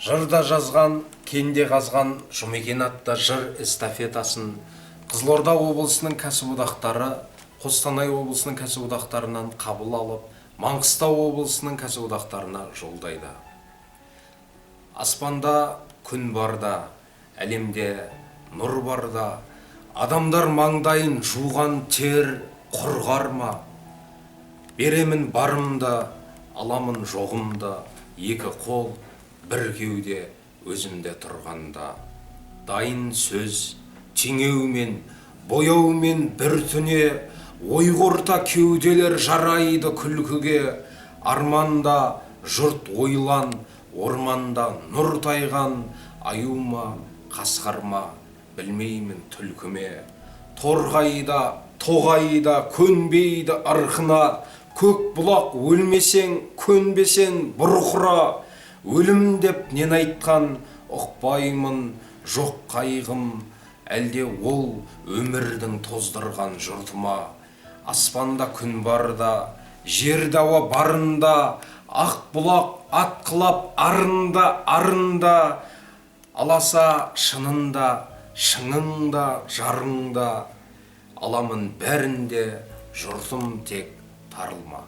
Жырда жазған, кенде қазған Жұмекен атты жыр эстафетасын Қызылорда облысының кәсіподақтары, Қостанай облысының кәсіподақтарынан қабыл алып, Маңғыстау облысының кәсіподақтарына жолдайды. Аспанда күн барда, әлемде нұр барда, адамдар маңдайын жуған тер құрғар ма? Беремін барымды, аламын жоғымды, екі қол, бір кеуде өзімде тұрғанда. Дайын сөз, теңеумен, бояумен бір түне, ойғырта кеуделер жарайды күлкіге. Арманда жұрт ойлан, орманда нұр тайған, аюма, қасқарма, білмеймін түлкіме. Торғайда, тоғайда көнбейді ырқына, көк бұлақ өлмесең, көнбесең бұрқыра. Өлім деп нен айтқан ұқпаймын, жоқ қайғым, әлде ол өмірдің тоздырған жұртыма. Аспанда күн барда, жерде ауа барында, ақ бұлақ атқылап арында, аласа шынында, шыңында, жарыңда, аламын бәрінде, жұртым тек тарылма.